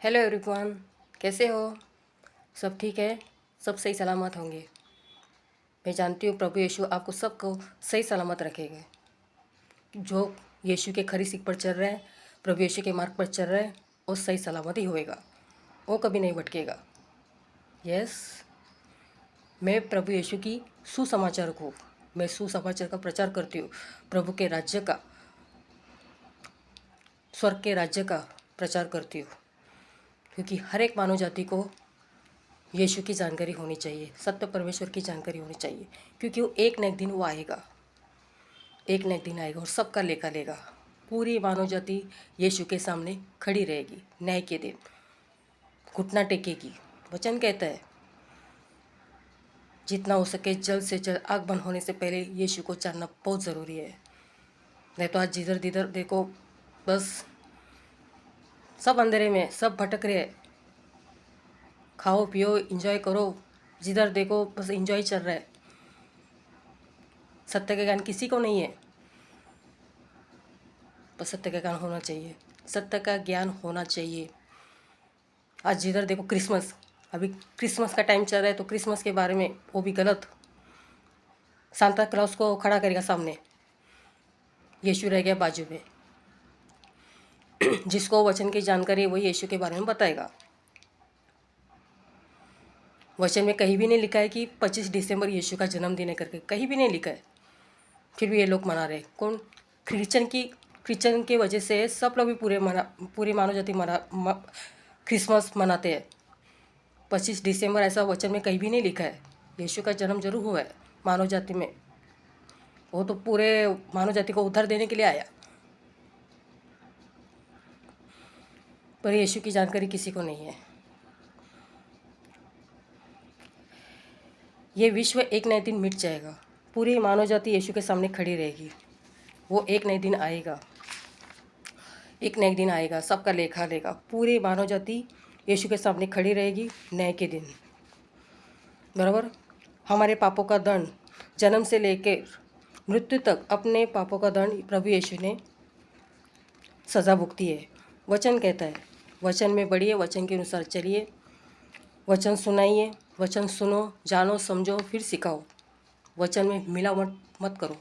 Hello everyone, कैसे हो? सब ठीक है? सब सही सलामत होंगे। मैं जानती हूँ प्रभु यीशु आपको सबको सही सलामत रखेंगे। जो यीशु के खरी सीख पर चल रहे हैं, प्रभु यीशु के मार्ग पर चल रहे हैं, वो सही सलामत ही होएगा, वो कभी नहीं भटकेगा। यस, मैं प्रभु यीशु की सुसमाचार को मैं सुसमाचार का प्रचार करती हूँ। प्रभु के राज्य का, स्वर्ग के राज्य का प्रचार करती हूँ, क्योंकि हर एक मानव जाति को यीशु की जानकारी होनी चाहिए, सत्य परमेश्वर की जानकारी होनी चाहिए, क्योंकि वो एक न एक दिन वो आएगा, एक न एक दिन आएगा और सबका लेखा लेगा। पूरी मानव जाति यीशु के सामने खड़ी रहेगी, न्याय के दिन घुटना टेकेगी। वचन कहता है जितना हो सके जल्द से जल्द आग बंद होने से पहले यीशु को जानना बहुत ज़रूरी है। नहीं तो आज जिधर जिधर देखो बस सब अंधेरे में, सब भटक रहे हैं। खाओ पियो एंजॉय करो, जिधर देखो बस एंजॉय चल रहा है। सत्य का ज्ञान किसी को नहीं है, पर सत्य का ज्ञान होना चाहिए, सत्य का ज्ञान होना चाहिए। आज जिधर देखो क्रिसमस, अभी क्रिसमस का टाइम चल रहा है, तो क्रिसमस के बारे में वो भी गलत। सांता क्लॉज को खड़ा करेगा सामने, यीशु रह गया बाजू में। जिसको वचन की जानकारी है वही यीशु के बारे में बताएगा। वचन में कहीं भी नहीं लिखा है कि 25 दिसंबर यीशु का जन्मदिन है करके, कहीं भी नहीं लिखा है। फिर भी ये लोग मना रहे। कौन? क्रिश्चियन की वजह से सब लोग भी पूरी मानव जाति क्रिसमस मनाते हैं। 25 दिसंबर ऐसा वचन में कहीं भी नहीं लिखा है। यीशु का जन्म जरूर हुआ है मानव जाति में, वो तो पूरे मानव जाति को उद्धार देने के लिए आया, पर यीशु की जानकारी किसी को नहीं है। ये विश्व एक नए दिन मिट जाएगा, पूरी मानव जाति यीशु के सामने खड़ी रहेगी। वो एक नए दिन आएगा, एक न एक दिन आएगा, सबका लेखा लेगा। पूरी मानव जाति यीशु के सामने खड़ी रहेगी न्याय के दिन, बराबर। हमारे पापों का दंड, जन्म से लेकर मृत्यु तक अपने पापों का दंड प्रभु यीशु ने सज़ा भुगती है। वचन कहता है, वचन में बढ़िए, वचन के अनुसार चलिए, वचन सुनाइए, वचन सुनो, जानो, समझो, फिर सिखाओ। वचन में मिलावट मत करो,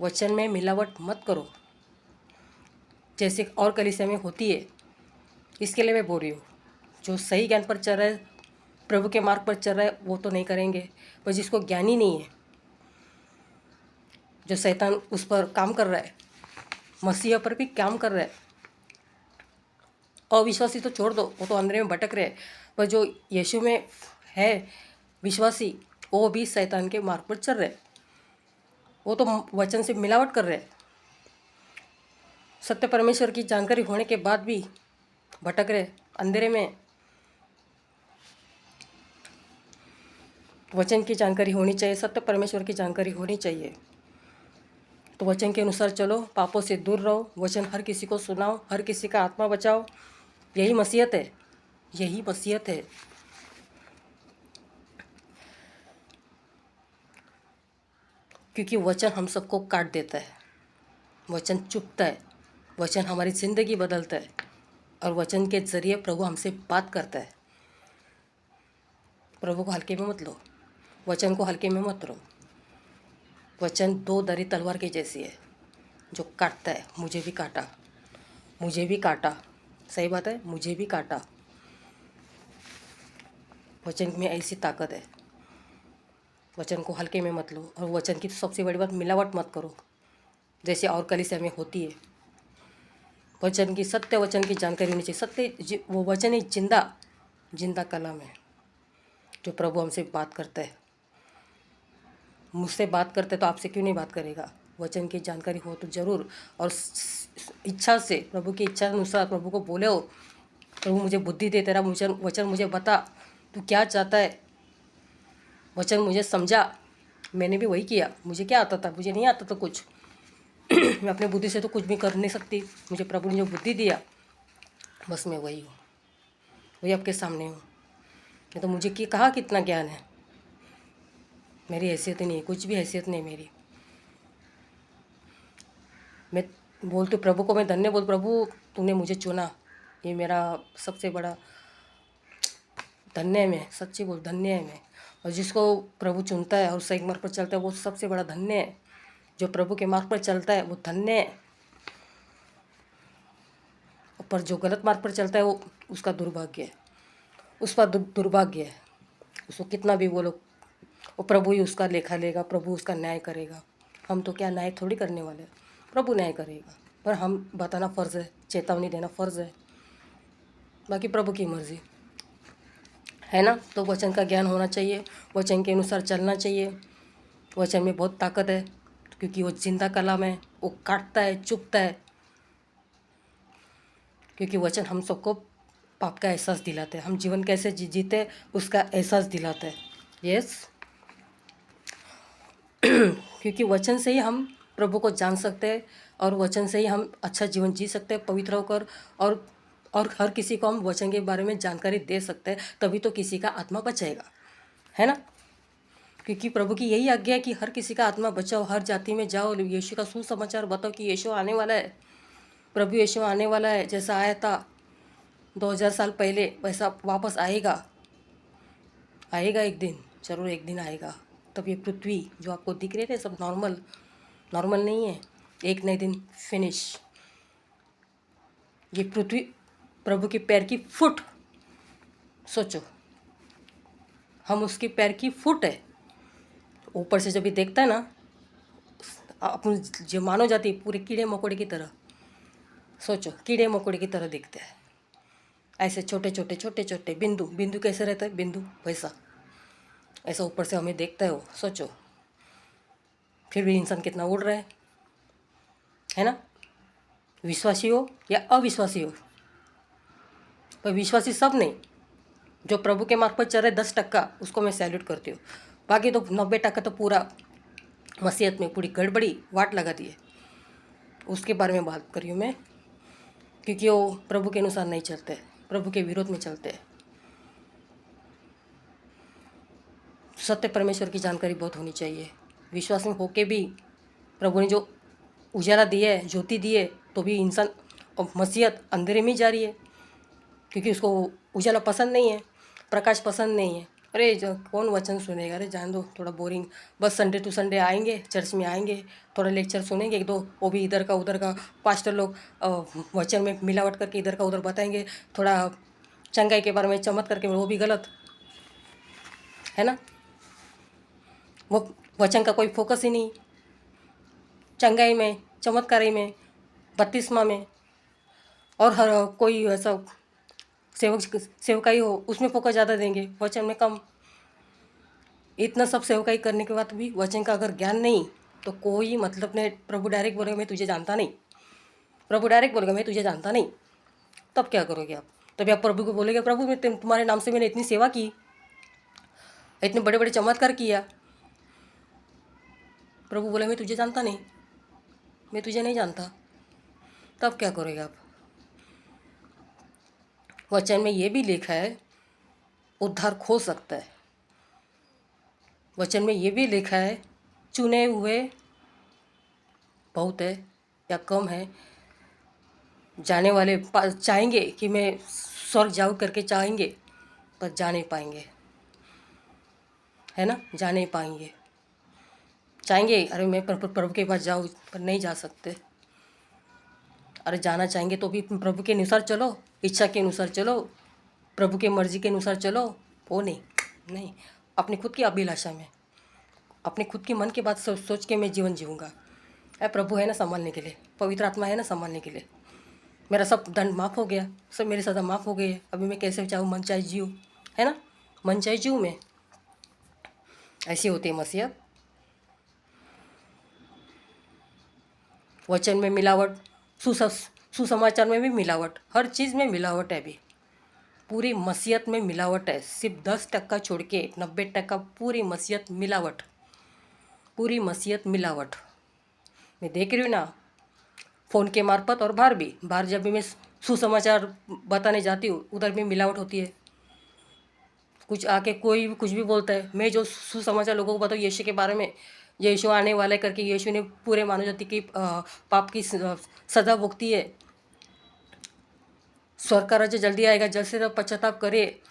वचन में मिलावट मत करो, जैसे और कलीसिया में होती है। इसके लिए मैं बोल रही हूँ, जो सही ज्ञान पर चल रहा है, प्रभु के मार्ग पर चल रहा है, वो तो नहीं करेंगे। पर जिसको ज्ञान ही नहीं है, जो शैतान उस पर काम कर रहा है, मसीह पर भी काम कर रहा है। अविश्वासी तो छोड़ दो, वो तो अंधेरे में भटक रहे हैं, पर जो यीशु में है विश्वासी, वो भी शैतान के मार्ग पर चल रहे हैं। वो तो वचन से मिलावट कर रहे हैं। सत्य परमेश्वर की जानकारी होने के बाद भी भटक रहे अंधेरे में। वचन की जानकारी होनी चाहिए, सत्य परमेश्वर की जानकारी होनी चाहिए। तो वचन के अनुसार चलो, पापों से दूर रहो, वचन हर किसी को सुनाओ, हर किसी का आत्मा बचाओ। यही मसीहत है, यही मसीहत है। क्योंकि वचन हम सबको काट देता है, वचन चुभता है, वचन हमारी ज़िंदगी बदलता है, और वचन के ज़रिए प्रभु हमसे बात करता है। प्रभु को हल्के में मत लो, वचन को हल्के में मत लो। वचन दो धारी तलवार के जैसी है, जो काटता है। मुझे भी काटा, मुझे भी काटा, सही बात है, मुझे भी काटा। वचन में ऐसी ताकत है, वचन को हल्के में मत लो। और वचन की सबसे बड़ी बात, मिलावट मत करो, जैसे और कलीसिया में होती है। वचन की, सत्य वचन की जानकारी होनी चाहिए। सत्य वो वचन ही जिंदा कलम है, जो प्रभु हमसे बात करता है। मुझसे बात करते तो आपसे क्यों नहीं बात करेगा? वचन की जानकारी हो तो ज़रूर, और इच्छा से, प्रभु की इच्छा अनुसार प्रभु को बोले हो, प्रभु मुझे बुद्धि दे, तेरा वचन मुझे बता, तू क्या चाहता है, वचन मुझे समझा। मैंने भी वही किया। मुझे क्या आता था? मुझे नहीं आता था कुछ। मैं अपने बुद्धि से तो कुछ भी कर नहीं सकती। मुझे प्रभु ने जो बुद्धि दिया, बस मैं वही हूँ, वही आपके सामने हूँ। नहीं तो मुझे कहा कितना ज्ञान है, मेरी हैसियत नहीं है, कुछ भी हैसियत नहीं मेरी। मैं बोलती प्रभु को, मैं धन्य बोल, प्रभु तूने मुझे चुना, ये मेरा सबसे बड़ा धन्य है, मैं सच्ची बोल धन्य है मैं। और जिसको प्रभु चुनता है और सही मार्ग पर चलता है वो सबसे बड़ा धन्य है। जो प्रभु के मार्ग पर चलता है वो धन्य है, पर जो गलत मार्ग पर चलता है वो उसका दुर्भाग्य है, उस पर दुर्भाग्य है। उसको कितना भी बोलो, वो प्रभु ही उसका लेखा लेगा, प्रभु उसका न्याय करेगा। हम तो क्या न्याय थोड़ी करने वाले हैं, प्रभु न्याय करेगा। पर हम बताना फ़र्ज़ है, चेतावनी देना फ़र्ज़ है, बाकी प्रभु की मर्ज़ी है ना। तो वचन का ज्ञान होना चाहिए, वचन के अनुसार चलना चाहिए। वचन में बहुत ताकत है, क्योंकि वो जिंदा कलाम है, वो काटता है, चुभता है। क्योंकि वचन हम सबको पाप का एहसास दिलाते हैं, हम जीवन कैसे जीते उसका एहसास दिलाते हैं। यस क्योंकि वचन से ही हम प्रभु को जान सकते हैं, और वचन से ही हम अच्छा जीवन जी सकते हैं पवित्र होकर। और हर किसी को हम वचन के बारे में जानकारी दे सकते हैं, तभी तो किसी का आत्मा बचेगा, है ना। क्योंकि प्रभु की यही आज्ञा है कि हर किसी का आत्मा बचाओ, हर जाति में जाओ, यीशु का सुसमाचार बताओ कि यीशु आने वाला है, प्रभु यीशु आने वाला है। जैसा आया था 2000 साल पहले वैसा वापस आएगा, आएगा एक दिन, जरूर एक दिन आएगा। तब ये पृथ्वी जो आपको दिख रहे थे सब नॉर्मल नहीं है, एक नए दिन फिनिश। ये पृथ्वी प्रभु के पैर की फुट, सोचो हम उसके पैर की फुट है। ऊपर से जब भी देखता है ना, अपन जो मानो जाती पूरे कीड़े मकोड़े की तरह, सोचो कीड़े मकोड़े की तरह दिखते हैं। ऐसे छोटे छोटे छोटे छोटे बिंदु, बिंदु कैसे रहता है, बिंदु वैसा ऐसा ऊपर से हमें देखता है वो, सोचो। फिर भी इंसान कितना उड़ रहा है ना। विश्वासी हो या अविश्वासी हो, पर विश्वासी सब नहीं, जो प्रभु के मार्ग पर चल रहे 10% उसको मैं सैल्यूट करती हूँ। बाकी तो 90% तो पूरा मसीहत में पूरी गड़बड़ी वाट लगा दी है, उसके बारे में बात कर रही हूँ मैं। क्योंकि वो प्रभु के अनुसार नहीं चलते, प्रभु के विरोध में चलते हैं। सत्य परमेश्वर की जानकारी बहुत होनी चाहिए। विश्वास में होके भी प्रभु ने जो उजाला दिया है, ज्योति दी है, तो भी इंसान और मसीहत अंधेरे में जा रही है, क्योंकि उसको उजाला पसंद नहीं है, प्रकाश पसंद नहीं है। अरे जो कौन वचन सुनेगा, अरे जान दो, थोड़ा बोरिंग, बस संडे टू संडे आएंगे, चर्च में आएंगे, थोड़ा लेक्चर सुनेंगे एक दो, वो भी इधर का उधर का। पास्टर लोग वचन में मिलावट करके इधर का उधर बताएंगे, थोड़ा चंगाई के बारे में चमत करके, वो भी गलत है ना। वो वचन का कोई फोकस ही नहीं, चंगाई में, चमत्कारी में, बपतिस्मा में, और हर कोई ऐसा सेवकाई हो उसमें फोकस ज़्यादा देंगे, वचन में कम। इतना सब सेवकाई करने के बाद भी वचन का अगर ज्ञान नहीं, तो कोई मतलब नहीं। प्रभु डायरेक्ट बोलेगा मैं तुझे जानता नहीं, प्रभु डायरेक्ट बोलेगा मैं तुझे जानता नहीं, तब क्या करोगे आप। तभी आप प्रभु को बोलेगे प्रभु मैं तुम्हारे नाम से मैंने इतनी सेवा की, इतने बड़े बड़े चमत्कार किया, प्रभु बोले मैं तुझे जानता नहीं, मैं तुझे नहीं जानता, तब क्या करोगे आप। वचन में ये भी लिखा है उद्धार खो सकता है, वचन में ये भी लिखा है चुने हुए बहुत है या कम है, जाने वाले चाहेंगे कि मैं स्वर्ग जाऊँ करके चाहेंगे, पर जा नहीं पाएंगे, है ना, जा नहीं पाएंगे। चाहेंगे अरे मैं प्रभु के पास जाऊँ, पर नहीं जा सकते। अरे जाना चाहेंगे तो भी प्रभु के अनुसार चलो, इच्छा के अनुसार चलो, प्रभु के मर्जी के अनुसार चलो, वो नहीं अपनी खुद की अभिलाषा में, अपने खुद की मन की बात सोच के मैं जीवन जीऊँगा। अरे प्रभु है ना संभालने के लिए, पवित्र आत्मा है ना संभालने के लिए। मेरा सब दंड माफ़ हो गया, सब मेरे सज़ा माफ़ हो गई है, अभी मैं कैसे चाहूँ मन चाहे जीऊँ, है ना, मन चाहे जीऊँ मैं। ऐसी होती है मसीहत। वचन में मिलावट, सुसमाचार में भी मिलावट, हर चीज़ में मिलावट है। अभी पूरी मसीहत में मिलावट है, सिर्फ 10% छोड़ के 90% पूरी मसीहत मिलावट, पूरी मसीहत मिलावट। मैं देख रही हूँ ना फ़ोन के मार्फत, और बाहर जब भी मैं सुसमाचार बताने जाती हूँ उधर भी मिलावट होती है। कुछ आके कोई कुछ भी बोलता है, मैं जो सुसमाचार लोगों को बताऊँ यीशु के बारे में, यीशु आने वाला है करके, यीशु ने पूरे मानव जाति की पाप की सज़ा भुगती है, स्वर्ग का राज्य जल्दी आएगा, जल्द से जल्द पश्चाताप करे।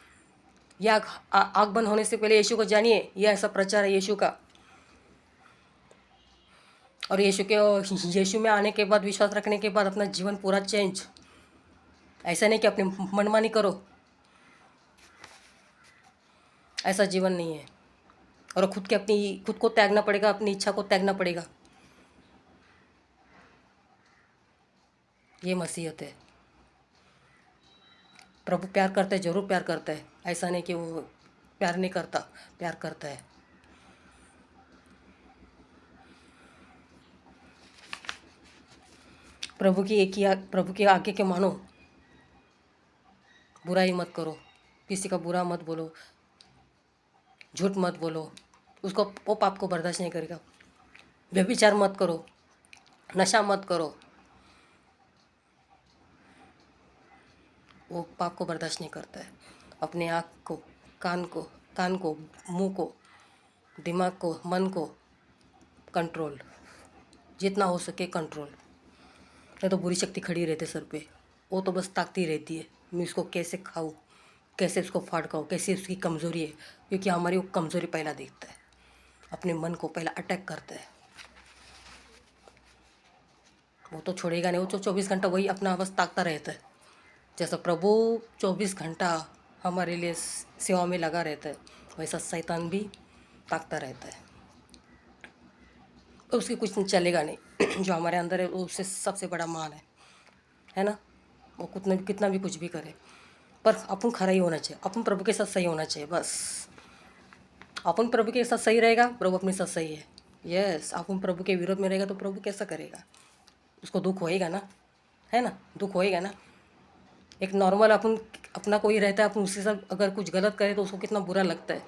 या आग बंद होने से पहले यीशु को जानिए, यह ऐसा प्रचार है यीशु का। और यीशु में आने के बाद, विश्वास रखने के बाद अपना जीवन पूरा चेंज। ऐसा नहीं कि अपनी मनमानी करो, ऐसा जीवन नहीं है। और खुद को त्यागना पड़ेगा, अपनी इच्छा को त्यागना पड़ेगा। ये मसीहत है। प्रभु प्यार करता है, जरूर प्यार करता है। ऐसा नहीं कि वो प्यार नहीं करता, प्यार करता है। प्रभु की आज्ञा के मानो, बुराई मत करो, किसी का बुरा मत बोलो, झूठ मत बोलो, वो पाप को बर्दाश्त नहीं करेगा। व्यभिचार मत करो, नशा मत करो, वो पाप को बर्दाश्त नहीं करता है। अपने आँख को, कान को, मुंह को, दिमाग को, मन को कंट्रोल, जितना हो सके कंट्रोल। नहीं तो बुरी शक्ति खड़ी रहती है सर पे, वो तो बस ताकती रहती है, मैं इसको कैसे खाऊं, कैसे उसको फाड़ खाऊं, कैसे उसकी कमज़ोरी है। क्योंकि हमारी वो कमज़ोरी पहला देखता है, अपने मन को पहला अटैक करता है। वो तो छोड़ेगा नहीं, वो तो 24 घंटा वही अपना बस ताकता रहता है। जैसा प्रभु 24 घंटा हमारे लिए सेवा में लगा रहता है, वैसा शैतान भी ताकता रहता है। तो उसकी कुछ चलेगा नहीं। जो हमारे अंदर है वो उससे सबसे बड़ा मान है ना। वो कितना भी कुछ भी करे, पर अपन खरा ही होना चाहिए, अपन प्रभु के साथ सही होना चाहिए बस। अपन प्रभु के साथ सही रहेगा, प्रभु अपने साथ सही है। यस, अपन प्रभु के विरोध में रहेगा तो प्रभु कैसा करेगा? उसको दुख होएगा ना, है ना, दुख होएगा ना। एक नॉर्मल अपन अपना कोई रहता है, अपन उसके साथ अगर कुछ गलत करे तो उसको कितना बुरा लगता है,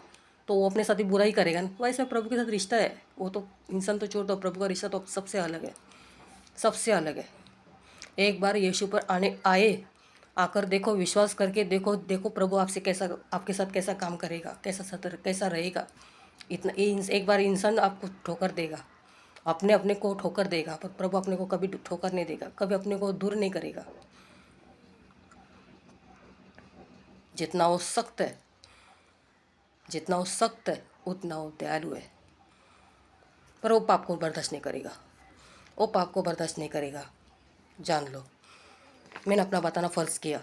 तो वो अपने साथ ही बुरा ही करेगा ना। वैसे प्रभु के साथ रिश्ता है, वो तो इंसान तो छोड़ दो, प्रभु का रिश्ता तो सबसे अलग है, सबसे अलग है। एक बार यीशु पर आकर देखो, विश्वास करके देखो प्रभु आपके साथ कैसा काम करेगा, कैसा रहेगा। एक बार इंसान आपको ठोकर देगा, अपने को ठोकर देगा, पर प्रभु अपने को कभी ठोकर नहीं देगा, कभी अपने को दूर नहीं करेगा। जितना वो सख्त है उतना वो दयालु है। पर वो पाप को बर्दाश्त नहीं करेगा, जान लो। मैंने अपना बताना फ़र्ज़ किया,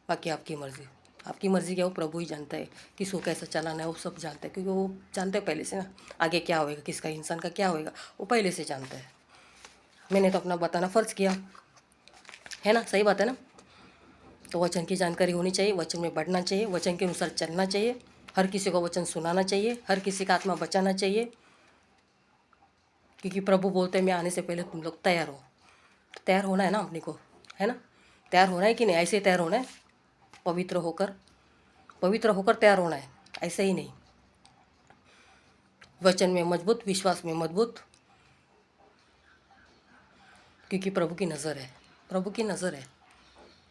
बाकी आपकी मर्ज़ी क्या, वो प्रभु ही जानता है किसको कैसा चलाना है, वो सब जानता है। क्योंकि वो जानता है पहले से ना, आगे क्या होएगा, किसका इंसान का क्या होएगा, वो पहले से जानता है। मैंने तो अपना बताना फ़र्ज़ किया, है ना, सही बात है ना। तो वचन की जानकारी होनी चाहिए, वचन में बढ़ना चाहिए, वचन के अनुसार चलना चाहिए, हर किसी को वचन सुनाना चाहिए, हर किसी का आत्मा बचाना चाहिए। क्योंकि प्रभु बोलते हैं मैं आने से पहले तुम लोग तैयार हो। तैयार होना है ना अपने को, है ना, तैयार होना है कि नहीं? ऐसे ही तैयार होना है, पवित्र होकर तैयार होना है, ऐसे ही नहीं। वचन में मजबूत, विश्वास में मजबूत, क्योंकि प्रभु की नज़र है,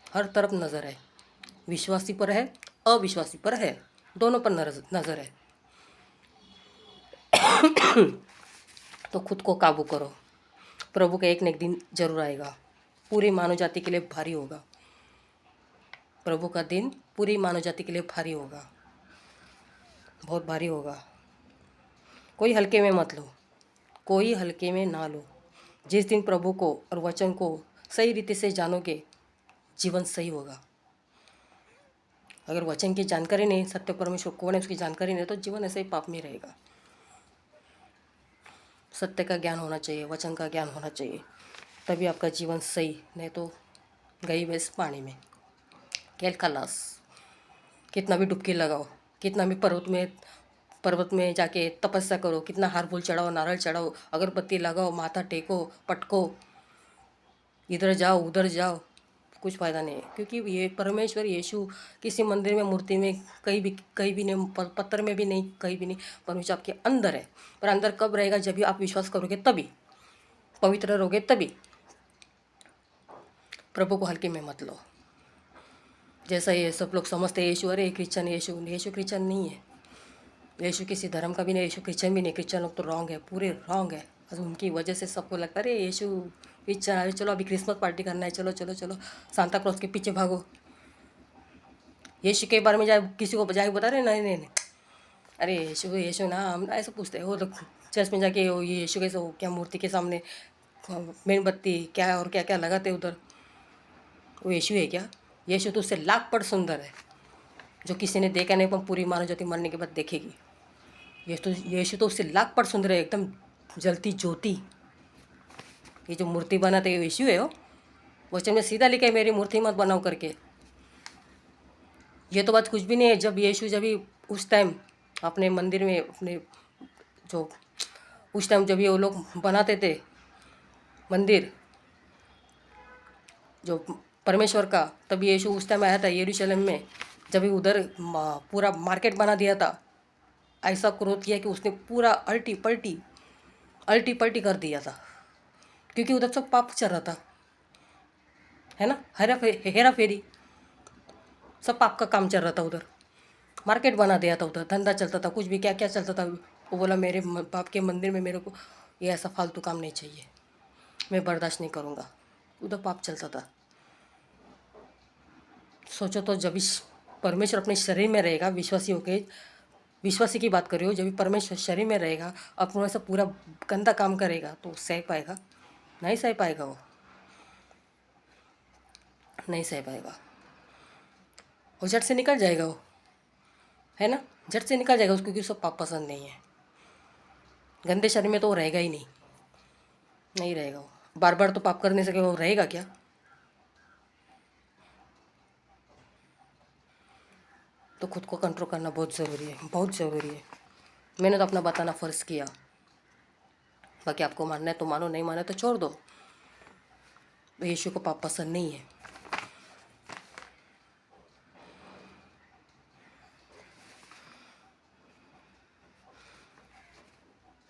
हर तरफ नज़र है। विश्वासी पर है, अविश्वासी पर है, दोनों पर नज़र है। तो खुद को काबू करो, प्रभु का एक न एक दिन जरूर आएगा, पूरी मानव जाति के लिए भारी होगा। प्रभु का दिन पूरी मानव जाति के लिए भारी होगा, बहुत भारी होगा। कोई हल्के में मत लो, कोई हल्के में ना लो। जिस दिन प्रभु को और वचन को सही रीति से जानोगे, जीवन सही होगा। अगर वचन की जानकारी नहीं, सत्य परमेश्वर कौन है उसकी जानकारी नहीं, तो जीवन ऐसे ही पाप में रहेगा। सत्य का ज्ञान होना चाहिए, वचन का ज्ञान होना चाहिए, तभी आपका जीवन सही, नहीं तो गई भैंस पानी में, केल खलास। कितना भी डुबकी लगाओ, कितना भी पर्वत में जाके तपस्या करो, कितना हार फूल चढ़ाओ, नारियल चढ़ाओ, अगरबत्ती लगाओ, माथा टेको, पटको, इधर जाओ उधर जाओ, कुछ फ़ायदा नहीं है। क्योंकि ये परमेश्वर यीशु किसी मंदिर में, मूर्ति में, कहीं भी नहीं, पत्थर में भी नहीं, कहीं भी नहीं। परमेश्वर आपके अंदर है, पर अंदर कब रहेगा? जब भी आप विश्वास करोगे, तभी पवित्र रहोगे, तभी। प्रभु को हल्के में मत लो। जैसा ये सब लोग समझते हैं यीशु, अरे क्रिश्चन, यीशु क्रिश्चन नहीं है, यीशु किसी धर्म का भी नहीं, यीशु क्रिश्चन भी नहीं। क्रिश्चन लोग तो रॉन्ग है, पूरे रॉन्ग है। बस उनकी वजह से सबको लगता है अरे यीशु पिक्चर आ रही, चलो अभी क्रिसमस पार्टी करना है, चलो चलो चलो सांता क्लॉज के पीछे भागो। यीशु के बारे में जाए किसी को जाके बता रहे नहीं नहीं नहीं, अरे यीशु यीशु ना, हम ऐसे पूछते हैं वो तो चर्च में जाके वो ये यीशु के क्या मूर्ति के सामने मेणबत्ती क्या और क्या क्या लगाते उधर, वो यीशु है क्या? यीशु तो उससे लाख पट सुंदर है, जो किसी ने देखा नहीं पर पूरी मानव जाति मरने के बाद देखेगी। यीशु तो उससे लाख पट सुंदर है, एकदम जलती ज्योति। ये जो मूर्ति बनाते हैं यीशु है, वो वचन में सीधा लिखा है मेरी मूर्ति मत बनाओ करके। ये तो बात कुछ भी नहीं है। जब यीशु जब ही उस टाइम अपने मंदिर में अपने जो उस टाइम जब ये वो लोग बनाते थे मंदिर जो परमेश्वर का, तब यीशु उस टाइम आया था यरूशलेम में, जब ही उधर पूरा मार्केट बना दिया था। ऐसा क्रोध किया कि उसने पूरा अल्टी पल्टी कर दिया था, क्योंकि उधर सब पाप चल रहा था, है ना, हेरा फेरी, सब पाप का काम चल रहा था उधर। मार्केट बना दिया था उधर, धंधा चलता था, कुछ भी क्या क्या चलता था। वो बोला मेरे बाप के मंदिर में मेरे को ये ऐसा फालतू काम नहीं चाहिए, मैं बर्दाश्त नहीं करूँगा। उधर पाप चलता था। सोचो तो, जब इस परमेश्वर अपने शरीर में रहेगा, विश्वासी होके, विश्वासी की बात कर रही हो, जब भी परमेश्वर शरीर में रहेगा अपनों से पूरा गंदा काम करेगा तो सह पाएगा? नहीं सह पाएगा, वो नहीं सह पाएगा। वो झट से निकल जाएगा, वो है ना, झट से निकल जाएगा उसको, क्योंकि उसको पाप पसंद नहीं है। गंदे शरीर में तो वो रहेगा ही नहीं, नहीं रहेगा वो। बार बार तो पाप करने से वो रहेगा क्या? तो खुद को कंट्रोल करना बहुत ज़रूरी है, बहुत ज़रूरी है। मैंने तो अपना बताना फ़र्ज़ किया, बाकी आपको मानना है तो मानो, नहीं माना तो छोड़ दो। यीशु को पाप पसंद नहीं है।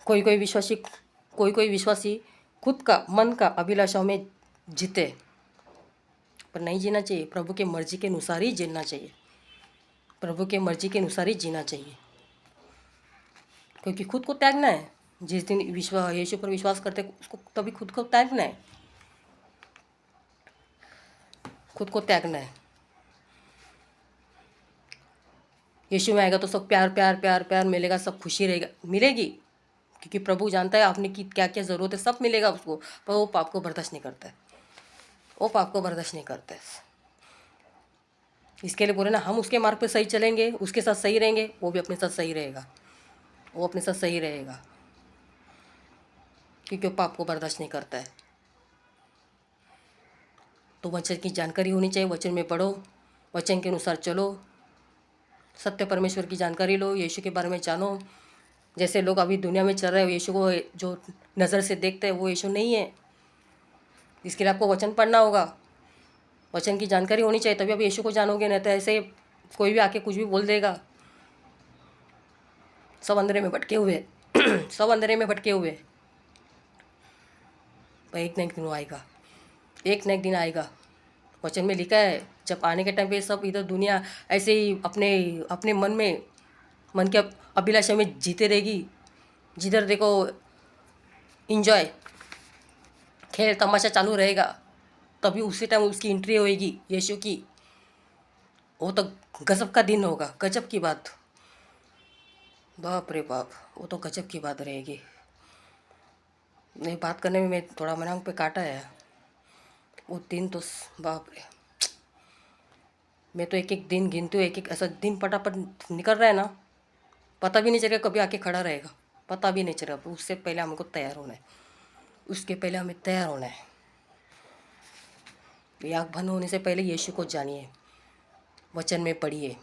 कोई कोई विश्वासी खुद का मन का अभिलाषाओं में जीते, पर नहीं जीना चाहिए। प्रभु के मर्जी के अनुसार ही जीना चाहिए, प्रभु के मर्जी के अनुसार ही जीना चाहिए, क्योंकि खुद को त्यागना है। जिस दिन यीशु पर विश्वास करते उसको तभी खुद को त्यागना है, खुद को त्यागना है। यीशु में आएगा तो सब प्यार प्यार प्यार प्यार मिलेगा, सब खुशी रहेगा, मिलेगी, क्योंकि प्रभु जानता है आपने की क्या क्या ज़रूरत है, सब मिलेगा उसको। पर वो पाप को बर्दाश्त नहीं करता है, वो पाप को बर्दाश्त नहीं करता है। इसके लिए बोले ना, हम उसके मार्ग पे सही चलेंगे, उसके साथ सही रहेंगे, वो भी अपने साथ सही रहेगा, वो अपने साथ सही रहेगा, क्योंकि वो पाप को बर्दाश्त नहीं करता है। तो वचन की जानकारी होनी चाहिए, वचन में पढ़ो, वचन के अनुसार चलो, सत्य परमेश्वर की जानकारी लो, यीशु के बारे में जानो। जैसे लोग अभी दुनिया में चल रहे हैं, यीशु को जो नज़र से देखते हैं वो यीशु नहीं है। इसके लिए आपको वचन पढ़ना होगा, वचन की जानकारी होनी चाहिए, तभी आप यीशु को जानोगे। नहीं तो ऐसे कोई भी आके कुछ भी बोल देगा। सब अंधेरे में भटके हुए सब अंधेरे में भटके हुए। पर एक न एक दिन आएगा, एक न एक दिन आएगा। वचन में लिखा है, जब आने के टाइम पे सब इधर दुनिया ऐसे ही अपने अपने मन के अभिलाषा में जीते रहेगी। जिधर देखो इंजॉय, खेल तमाशा चालू रहेगा, तभी उसी टाइम उसकी एंट्री होएगी यीशु की। वो तो गजब का दिन होगा, गजब की बात, बाप रे बाप, वो तो गजब की बात रहेगी। नहीं, बात करने में मैं थोड़ा मनांग पे काटा है वो दिन तो, बाप रे। मैं तो एक एक दिन गिनती हूँ, एक एक ऐसा दिन पटापट निकल रहा है ना, पता भी नहीं चलेगा कभी आके खड़ा रहेगा, पता भी नहीं चलेगा। उससे पहले हमको तैयार होना है, उसके पहले हमें तैयार होना है। ये आँख बंद होने से पहले यीशु को जानिए, वचन में पढ़िए।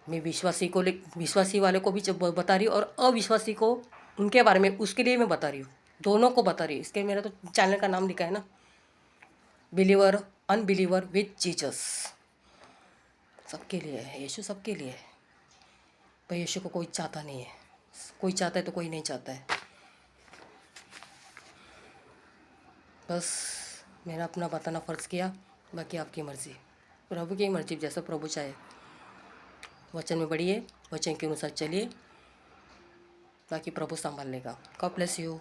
मैं विश्वासी वाले को भी जब बता रही हूँ, और अविश्वासी को उनके बारे में, उसके लिए मैं बता रही हूँ, दोनों को बता रही हूँ। इसके मेरा तो चैनल का नाम लिखा है ना, बिलीवर अनबिलीवर विद जीसस। सबके लिए है यीशु, सबके लिए है। पर यीशु को कोई चाहता नहीं है, कोई चाहता है तो कोई नहीं चाहता है। बस मैंने अपना बताना फ़र्ज़ किया, बाकी आपकी मर्ज़ी, प्रभु की मर्ज़ी, जैसा प्रभु चाहे। वचन में बढ़िए, वचन के अनुसार चलिए, बाकी प्रभु संभाल लेगा। God bless you.